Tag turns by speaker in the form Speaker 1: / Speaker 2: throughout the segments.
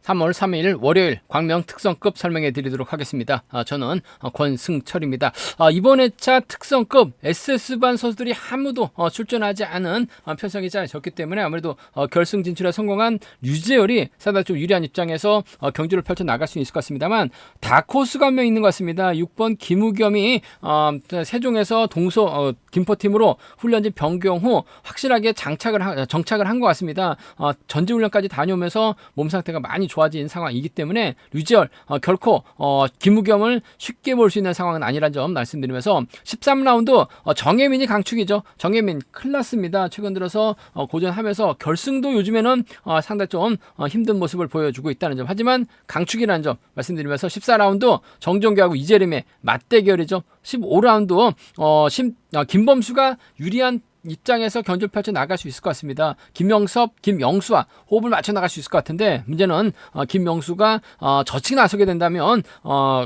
Speaker 1: 3월 3일 월요일 광명 특성급 설명해 드리도록 하겠습니다. 저는 권승철입니다. 이번 회차 특성급 SS반 선수들이 아무도 출전하지 않은 편성이 잘 적기 때문에 아무래도 결승 진출에 성공한 류재열이 상당히 좀 유리한 입장에서 경주를 펼쳐 나갈 수 있을 것 같습니다만, 다코스가 한 명 있는 것 같습니다. 6번 김우겸이 세종에서 동서 김포팀으로 훈련진 변경 후 확실하게 정착을 한 것 같습니다. 전지훈련까지 다녀오면서 몸 상태가 많이 좋아진 상황이기 때문에 류지열 결코 김우겸을 쉽게 볼 수 있는 상황은 아니란 점 말씀드리면서, 13라운드 정혜민이 강축이죠. 정혜민 큰일 났습니다. 최근 들어서 고전하면서 결승도 요즘에는 상당히 좀 힘든 모습을 보여주고 있다는 점, 하지만 강축이라는 점 말씀드리면서, 14라운드 정종규하고 이재림의 맞대결이죠. 15라운드 김범수가 유리한 입장에서 견주를 펼쳐 나갈 수 있을 것 같습니다. 김영섭, 김영수와 호흡을 맞춰 나갈 수 있을 것 같은데, 문제는 김영수가 저측 나서게 된다면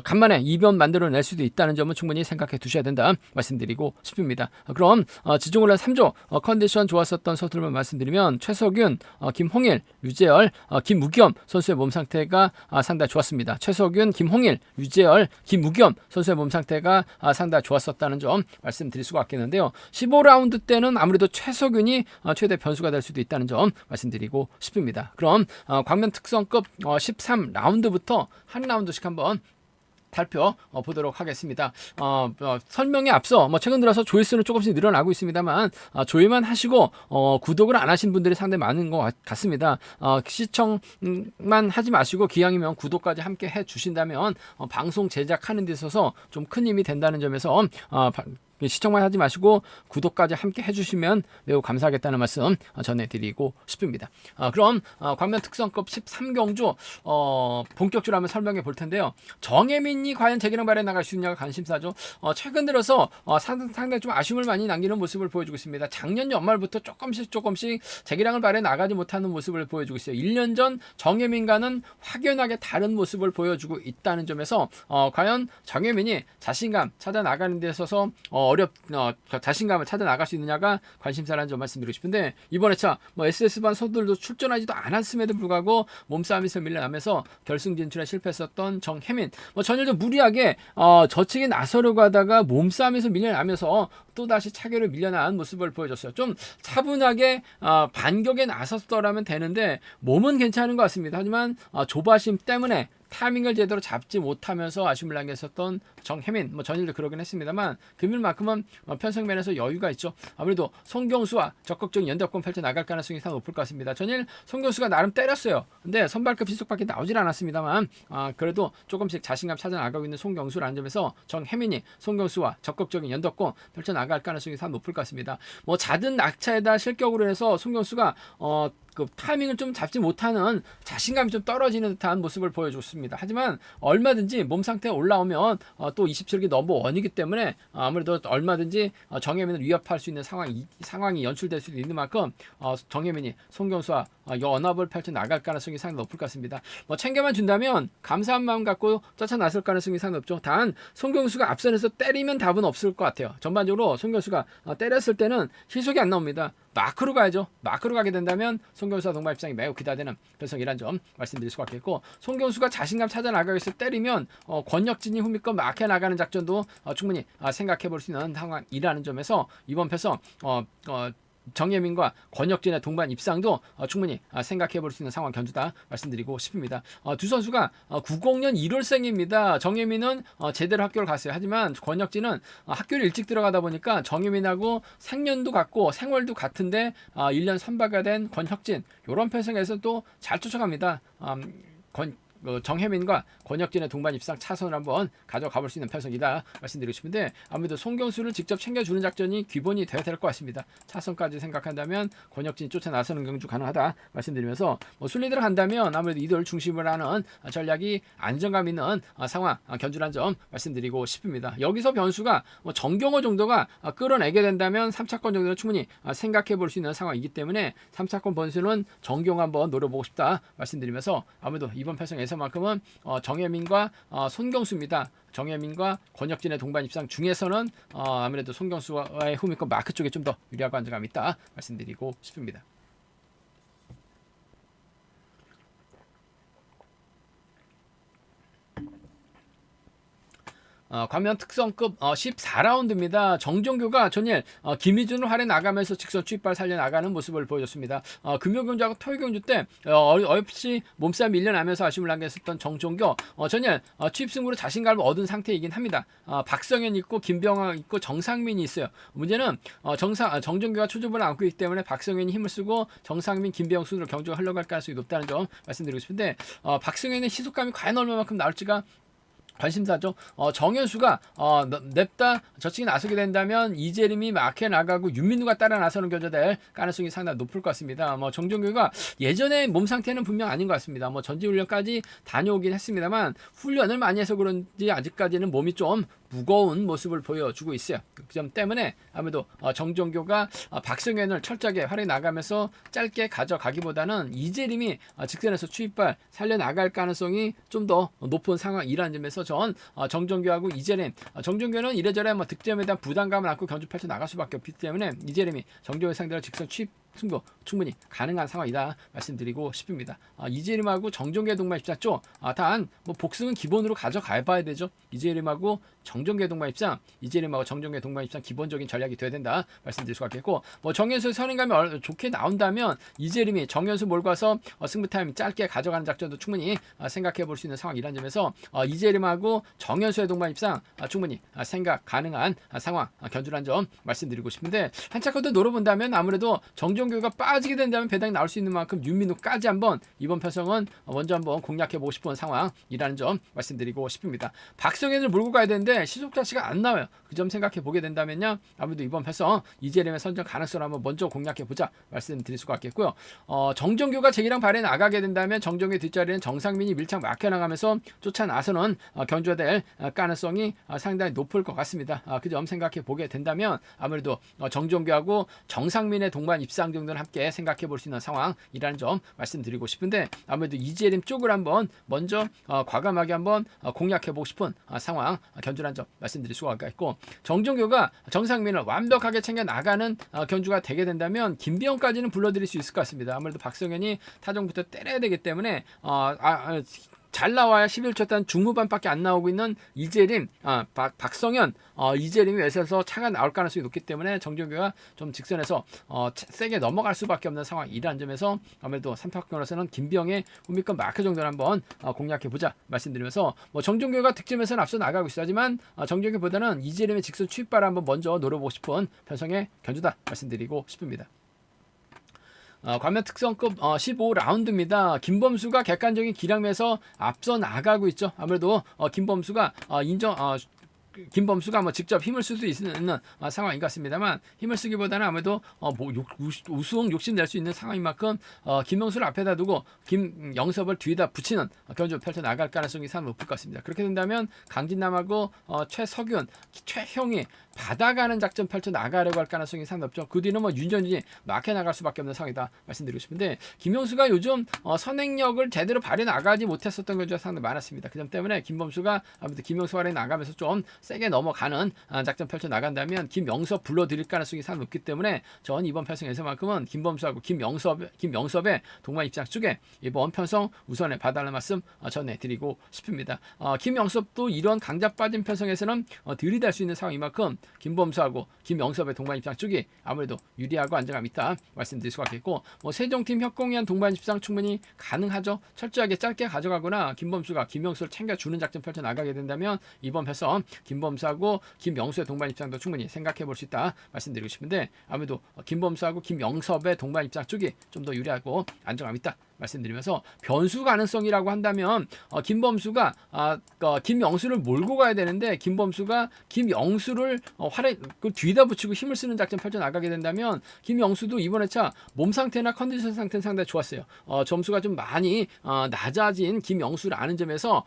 Speaker 1: 간만에 이변 만들어낼 수도 있다는 점은 충분히 생각해 두셔야 된다 말씀드리고 싶습니다. 그럼 지종훈련 3조 컨디션 좋았었던 선수들만 말씀드리면, 최석윤, 김홍일, 류재열, 김우겸 선수의 몸 상태가 상당히 좋았습니다. 최석윤, 김홍일, 류재열, 김우겸 선수의 몸 상태가 상당히 좋았었다는 점 말씀드릴 수가 있겠는데요. 15라운드 때는 아무래도 최석윤이 최대 변수가 될 수도 있다는 점 말씀드리고 싶습니다. 그럼 광면 특성급 13라운드부터 한 라운드씩 한번 발표 보도록 하겠습니다. 설명에 앞서 최근 들어서 조회수는 조금씩 늘어나고 있습니다만, 조회만 하시고 구독을 안 하신 분들이 상당히 많은 것 같습니다. 시청만 하지 마시고 기왕이면 구독까지 함께 해 주신다면 방송 제작하는 데 있어서 좀 큰 힘이 된다는 점에서 시청만 하지 마시고 구독까지 함께 해주시면 매우 감사하겠다는 말씀 전해드리고 싶습니다. 그럼 광면 특성급 13경주 본격적으로 한번 설명해 볼 텐데요. 정혜민이 과연 재기량 발휘해 나갈 수 있냐가 관심사죠. 최근 들어서 상당히 좀 아쉬움을 많이 남기는 모습을 보여주고 있습니다. 작년 연말부터 조금씩 재기량을 발휘해 나가지 못하는 모습을 보여주고 있어요. 1년 전 정혜민과는 확연하게 다른 모습을 보여주고 있다는 점에서 과연 정혜민이 자신감 찾아 나가는 데 있어서 자신감을 찾아 나갈 수 있느냐가 관심사라는 점 말씀드리고 싶은데, 이번 회차 SS반 선수들도 출전하지도 않았음에도 불구하고 몸싸움에서 밀려나면서 결승 진출에 실패했었던 정혜민, 전일도 무리하게 저측에 나서려고 하다가 몸싸움에서 밀려나면서 또다시 차결을 밀려나는 모습을 보여줬어요. 좀 차분하게 반격에 나섰더라면 되는데 몸은 괜찮은 것 같습니다. 하지만 조바심 때문에 타이밍을 제대로 잡지 못하면서 아쉬움을 남겼었던 정혜민, 전일도 그러긴 했습니다만 금일만큼은 편성면에서 여유가 있죠. 아무래도 송경수와 적극적인 연대권 펼쳐 나갈 가능성이 상당히 높을 것 같습니다. 전일 송경수가 나름 때렸어요. 근데 선발급 시속밖에 나오질 않았습니다만 그래도 조금씩 자신감 찾아 나가고 있는 송경수라는 점에서 정혜민이 송경수와 적극적인 연대권 펼쳐 나갈 가능성이 상당히 높을 것 같습니다. 잦은 낙차에다 실격으로 해서 송경수가 그 타이밍을 좀 잡지 못하는 자신감이 좀 떨어지는 듯한 모습을 보여줬습니다. 하지만 얼마든지 몸 상태가 올라오면 또 27기 넘버1이기 때문에 아무래도 얼마든지 정혜민을 위협할 수 있는 상황이 연출될 수도 있는 만큼 정혜민이 송경수와 연합을 펼쳐 나갈 가능성이 상당히 높을 것 같습니다. 챙겨만 준다면 감사한 마음 갖고 쫓아나설 가능성이 상당히 높죠. 단 송경수가 앞선에서 때리면 답은 없을 것 같아요. 전반적으로 송경수가 때렸을 때는 희속이 안 나옵니다. 마크로 가야죠. 마크로 가게 된다면 송경수와 동반 입장이 매우 기대되는 편성이란 점 말씀드릴 수가 있겠고, 송경수가 자신감 찾아 나가기 위해서 때리면 권혁진이 후미권 마크에 나가는 작전도 충분히 생각해 볼 수 있는 상황이라는 점에서 이번 편성 정혜민과 권혁진의 동반 입상도 충분히 생각해 볼 수 있는 상황 견주다 말씀드리고 싶습니다. 두 선수가 90년 1월생입니다. 정혜민은 제대로 학교를 갔어요. 하지만 권혁진은 학교를 일찍 들어가다 보니까 정혜민하고 생년도 같고 생월도 같은데 1년 선발가 된 권혁진, 이런 편성에서 또 잘 쫓아갑니다. 정혜민과 권혁진의 동반 입상 차선을 한번 가져가 볼 수 있는 편성이다 말씀드리고 싶은데, 아무래도 송경수를 직접 챙겨주는 작전이 기본이 되어야 될 것 같습니다. 차선까지 생각한다면 권혁진이 쫓아 나서는 경주 가능하다 말씀드리면서, 순리대로 간다면 아무래도 이들 중심으로 하는 전략이 안정감 있는 상황 견주란 점 말씀드리고 싶습니다. 여기서 변수가 정경호 정도가 끌어내게 된다면 3차권 정도는 충분히 생각해 볼 수 있는 상황이기 때문에 3차권 변수는 정경호 한번 노려보고 싶다 말씀드리면서, 아무래도 이번 편성에서 만큼은 정혜민과 손경수입니다. 정혜민과 권혁진의 동반 입상 중에서는 아무래도 손경수와의 후미권 마크 쪽에 좀 더 유리하고 안정감이 있다 말씀드리고 싶습니다. 광명 특성급 14라운드입니다. 정종교가 전일 김희준을 활에 나가면서 직선 추입발 살려나가는 모습을 보여줬습니다. 금요경주하고 토요경주 때 어렵이 몸싸움 밀려나면서 아쉬움을 남겼었던 정종교 전일 추입 승부로 자신감을 얻은 상태이긴 합니다. 박성현 있고 김병학 있고 정상민이 있어요. 문제는 정종교가 초조분을 안고 있기 때문에 박성현이 힘을 쓰고 정상민, 김병학 순으로 경주가 흘러갈 가능성이 높다는 점 말씀드리고 싶은데 박성현의 시속감이 과연 얼마만큼 나올지가 관심사죠. 정현수가 냅다 저측에 나서게 된다면 이재림이 막혀 나가고 윤민우가 따라 나서는 견제될 가능성이 상당히 높을 것 같습니다. 정종규가 예전에 몸 상태는 분명 아닌 것 같습니다. 전지훈련까지 다녀오긴 했습니다만 훈련을 많이 해서 그런지 아직까지는 몸이 좀 무거운 모습을 보여주고 있어요. 그 점 때문에 아무래도 정종교가 박성현을 철저하게 활에 나가면서 짧게 가져가기보다는 이재림이 직선에서 추입발 살려나갈 가능성이 좀 더 높은 상황이라는 점에서 전 정종교하고 이재림, 정종교는 이래저래 득점에 대한 부담감을 안고 경주 펼쳐 나갈 수밖에 없기 때문에 이재림이 정종교 상대로 직선 추입 승부 충분히 가능한 상황이다 말씀드리고 싶습니다. 이재림하고 정종계 동반 입장 쪽 단 복승은 기본으로 가져가 봐야 되죠. 이재림하고 정종계 동반 입장, 이재림하고 정종계 동반 입장 기본적인 전략이 돼야 된다 말씀드릴 수가 있겠고 정현수 선행감이 좋게 나온다면 이재림이 정현수 몰고 와서 승부 타임 짧게 가져가는 작전도 충분히 생각해 볼 수 있는 상황이라는 점에서 이재림하고 정현수의 동반 입장 충분히 생각 가능한 상황 견주란 점 말씀드리고 싶은데 한차커도 노려본다면 아무래도 정종교가 빠지게 된다면 배당이 나올 수 있는 만큼 윤민우까지 한번 이번 편성은 먼저 한번 공략해보고 싶은 상황이라는 점 말씀드리고 싶습니다. 박성현을 몰고 가야 되는데 시속 자체가 안 나와요. 그 점 생각해 보게 된다면요 아무래도 이번 편성 이재림의 선정 가능성을 한번 먼저 공략해 보자 말씀드릴 수가 있겠고요. 정종교가 제기랑 발에 나가게 된다면 정종교 뒷자리는 정상민이 밀착 막혀 나가면서 쫓아 나서는 견주될 가능성이 상당히 높을 것 같습니다. 그 점 생각해 보게 된다면 아무래도 정종교하고 정상민의 동반 입상 정도는 함께 생각해 볼 수 있는 상황이라는 점 말씀드리고 싶은데 아무래도 이재림 쪽을 한번 먼저 과감하게 한번 공략해 보고 싶은 상황 견주란 점 말씀드릴 수가 있고 정종교가 정상민을 완벽하게 챙겨 나가는 견주가 되게 된다면 김비영까지는 불러들일 수 있을 것 같습니다. 아무래도 박성현이 타정부터 때려야 되기 때문에 잘 나와야 11초 단 중후반밖에 안 나오고 있는 이재림, 박성현, 이재림이 외세서 차가 나올 가능성이 높기 때문에 정종교가 좀 직선에서 세게 넘어갈 수밖에 없는 상황이라는 점에서 아무래도 3파권에서는 김병의 후미권 마크 정도를 한번 공략해보자 말씀드리면서 정종교가 득점에서는 앞서 나가고 있어 하지만 정종교보다는 이재림의 직선 추입발을 한번 먼저 노려보고 싶은 편성의 견주다 말씀드리고 싶습니다. 광명 특성급 15라운드입니다. 김범수가 객관적인 기량에서 앞서 나가고 있죠. 아무래도 김범수가 김범수가 직접 힘을 쓸 수 있는 상황인 것 같습니다만 힘을 쓰기보다는 아무래도 우수흥 욕심 낼 수 있는 상황인 만큼 김명수를 앞에다 두고 김영섭을 뒤에다 붙이는 견주 펼쳐 나갈 가능성이 상당히 높을 것 같습니다. 그렇게 된다면 강진남하고 최석윤, 최형이 받아가는 작전 펼쳐 나가려고 할 가능성이 상당히 높죠. 그 뒤는 윤전진이 막혀 나갈 수밖에 없는 상황이다 말씀드리고 싶은데 김명수가 요즘 선행력을 제대로 발휘 나가지 못했었던 견주가 상당히 많았습니다. 그 점 때문에 김범수가 아무래도 김명수 발휘 나가면서 좀 세게 넘어가는 작전 펼쳐 나간다면 김영섭 불러들일 가능성이 상당히 높기 때문에 전 이번 편성에서만큼은 김범수하고 김영섭의 동반 입장 쪽에 이번 편성 우선에 봐달라는 말씀 전해드리고 싶습니다. 김영섭도 이런 강자 빠진 편성에서는 들이댈 수 있는 상황인 만큼 김범수하고 김영섭의 동반 입장 쪽이 아무래도 유리하고 안정감 있다 말씀드릴 수가 있겠고 세종팀 협공위한 동반 입장 충분히 가능하죠. 철저하게 짧게 가져가거나 김범수가 김영수를 챙겨주는 작전 펼쳐 나가게 된다면 이번 편성 김범수하고 김영수의 동반 입장도 충분히 생각해 볼 수 있다 말씀드리고 싶은데 아무래도 김범수하고 김영섭의 동반 입장 쪽이 좀 더 유리하고 안정감 있다 말씀드리면서 변수 가능성이라고 한다면 김범수가 김영수를 몰고 가야 되는데 김범수가 김영수를 그 뒤에다 붙이고 힘을 쓰는 작전 펼쳐 나가게 된다면 김영수도 이번 회차 몸 상태나 컨디션 상태는 상당히 좋았어요. 점수가 좀 많이 낮아진 김영수라는 점에서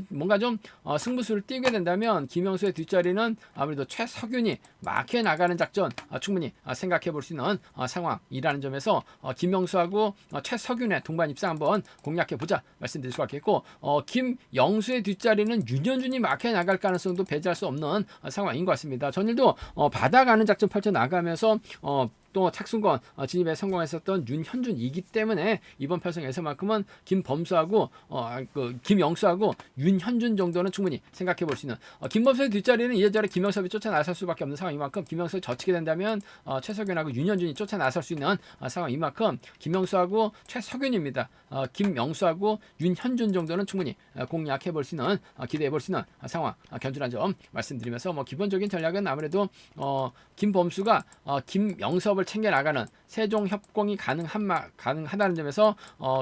Speaker 1: 뭔가 좀 승부수를 띄게 된다면 김영수의 뒷자리는 아무래도 최석윤이 막혀 나가는 작전 충분히 생각해 볼 수 있는 상황이라는 점에서 김영수하고 최석윤의 동반 입상 한번 공략해 보자 말씀드릴 수가 있겠고 김영수의 뒷자리는 윤현준이 막혀 나갈 가능성도 배제할 수 없는 상황인 것 같습니다. 전일도 받아가는 작전 펼쳐 나가면서 또 착순권 진입에 성공했었던 윤현준이기 때문에 이번 편성에서만큼은 김범수하고 김영수하고 윤현준 정도는 충분히 생각해 볼 수 있는 김범수의 뒷자리는 이래저래 김영섭이 쫓아나설 수밖에 없는 상황인 만큼 김영섭이 젖히게 된다면 최석윤하고 윤현준이 쫓아나설 수 있는 상황인 만큼 김영수하고 최석윤입니다. 김영수하고 윤현준 정도는 충분히 공략해 볼 수 있는 기대해 볼 수 있는 상황 견주란 점 말씀드리면서 기본적인 전략은 아무래도 김범수가 김영섭을 챙겨 나가는 세종 협공이 가능하다는 점에서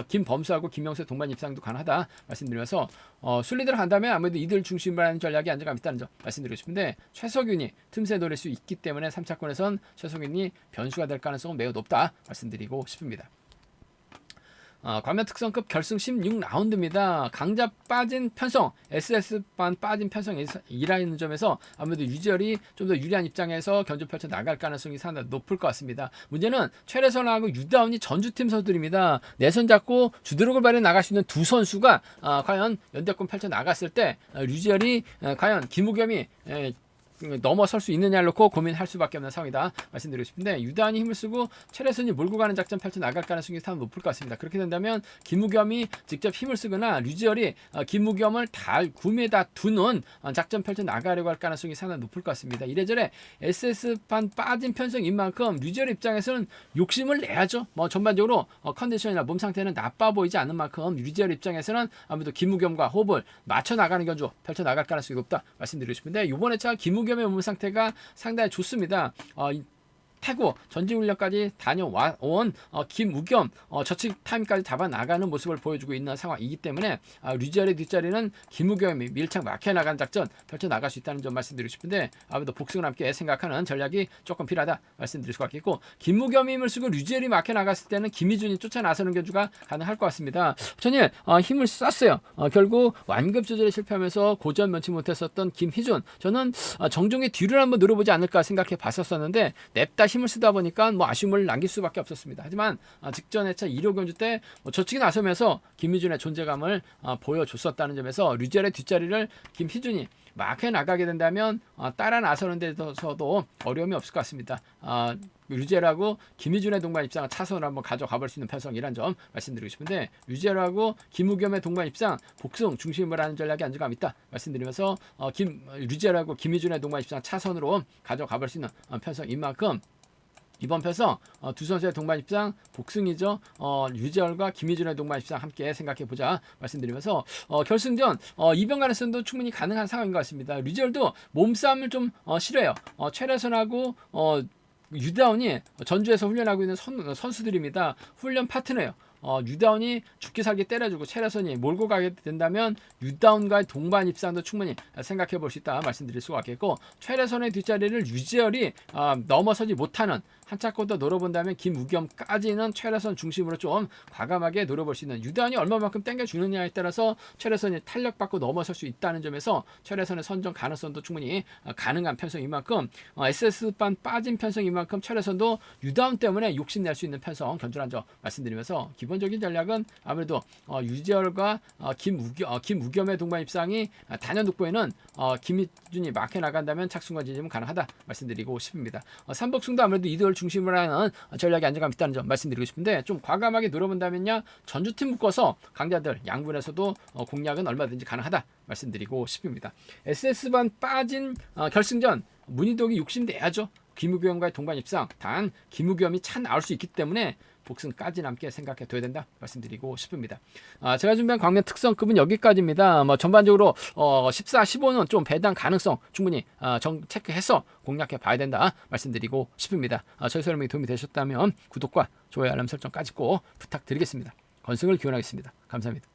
Speaker 1: 김범수하고 김영수의 동반 입상도 가능하다 말씀드리면서 순리대로 간다면 아무래도 이들 중심으로 하는 전략이 안정감 있다는 점 말씀드리고 싶은데 최석윤이 틈새 노릴 수 있기 때문에 3차권에선 최석윤이 변수가 될 가능성은 매우 높다 말씀드리고 싶습니다. 과면 특성급 결승 16라운드입니다. 강자 빠진 편성, SS반 빠진 편성이라는 점에서 아무래도 유지열이 좀 더 유리한 입장에서 견주 펼쳐 나갈 가능성이 상당히 높을 것 같습니다. 문제는 최래선하고 유다운이 전주팀 선수들입니다. 내선 잡고 주도력을 발휘해 나갈 수 있는 두 선수가 과연 연대권 펼쳐 나갔을 때 유지열이 과연 김우겸이 넘어설 수 있느냐를 놓고 고민할 수밖에 없는 상황이다 말씀드리고 싶은데 유단이 힘을 쓰고 최래선이 몰고 가는 작전 펼쳐 나갈 가능성이 상당히 높을 것 같습니다. 그렇게 된다면 김우겸이 직접 힘을 쓰거나 류지열이 김우겸을 구매에다 두는 작전 펼쳐 나가려고 할 가능성이 상당히 높을 것 같습니다. 이래저래 SS판 빠진 편성인 만큼 류지열 입장에서는 욕심을 내야죠. 전반적으로 컨디션이나 몸 상태는 나빠 보이지 않는 만큼 류지열 입장에서는 아무래도 김우겸과 호흡을 맞춰 나가는 견주 펼쳐 나갈 가능성이 높다 말씀드리고 싶은데 이번에 차 김우겸의 몸 상태가 상당히 좋습니다. 태국 전지훈련까지 다녀온 김우겸 저측 타임까지 잡아 나가는 모습을 보여주고 있는 상황이기 때문에 류지열의 뒷자리는 김우겸이 밀착 막혀 나가는 작전 펼쳐 나갈 수 있다는 점 말씀드리고 싶은데 아무래도 복승을 함께 생각하는 전략이 조금 필요하다 말씀드릴 수가 있겠고 김우겸이 힘을 쓰고 류지열이 막혀 나갔을 때는 김희준이 쫓아 나서는 견주가 가능할 것 같습니다. 전일 힘을 썼어요. 결국 완급 조절에 실패하면서 고전 면치 못했었던 김희준 저는 정종의 뒤를 한번 노려보지 않을까 생각해 봤었는데 냅다 힘을 쓰다 보니까 아쉬움을 남길 수밖에 없었습니다. 하지만 직전 회차 2호 견주 때 저측이 나서면서 김희준의 존재감을 보여줬었다는 점에서 류지열의 뒷자리를 김희준이 막혀 나가게 된다면 따라 나서는 데서도 어려움이 없을 것 같습니다. 류지열하고 김희준의 동반 입상을 차선으로 한번 가져가 볼 수 있는 편성이란 점 말씀드리고 싶은데 류지열하고 김우겸의 동반 입상 복승 중심으로 하는 전략이 안정감 있다 말씀드리면서 류지열하고 김희준의 동반 입상 차선으로 가져가 볼 수 있는 편성인 만큼 이번 편성 두 선수의 동반 입상 복승이죠. 류지열과 김희준의 동반 입상 함께 생각해보자 말씀드리면서 결승전 이변 가능성도 충분히 가능한 상황인 것 같습니다. 류지열도 몸싸움을 좀 싫어해요. 최래선하고 유다운이 전주에서 훈련하고 있는 선수들입니다. 훈련 파트너예요. 유다운이 죽기 살기 때려주고 최래선이 몰고 가게 된다면 유다운과의 동반 입상도 충분히 생각해 볼 수 있다 말씀드릴 수가 있겠고 최래선의 뒷자리를 류지열이 넘어서지 못하는 한차권 더 노려본다면 김우겸까지는 최래선 중심으로 좀 과감하게 노려볼 수 있는 유다운이 얼마만큼 땡겨주느냐에 따라서 최래선이 탄력받고 넘어설 수 있다는 점에서 최래선의 선정 가능성도 충분히 가능한 편성인 만큼 SS반 빠진 편성인 만큼 최래선도 유다운 때문에 욕심낼 수 있는 편성 견주란 점 말씀드리면서 기본적인 전략은 아무래도 유지열과 김우겸의 동반 입상이 단연 돋보이는 김희준이 막혀 나간다면 착순과 진입은 가능하다 말씀드리고 싶습니다. 삼복승도 아무래도 이들 중심으로 하는 전략이 안정감 있다는 점 말씀드리고 싶은데 좀 과감하게 노려본다면요 전주팀 묶어서 강자들 양분에서도 공략은 얼마든지 가능하다 말씀드리고 싶습니다. SS반 빠진 결승전 문희동이 욕심내야죠. 김우겸과의 동반 입상 단 김우겸이 차 나올 수 있기 때문에 복승까지는 함께 생각해 둬야 된다 말씀드리고 싶습니다. 제가 준비한 광면 특성급은 여기까지입니다. 전반적으로 14, 15는 좀 배당 가능성 충분히 체크해서 공략해 봐야 된다 말씀드리고 싶습니다. 저희 설명이 도움이 되셨다면 구독과 좋아요 알람 설정까지 꼭 부탁드리겠습니다. 건승을 기원하겠습니다. 감사합니다.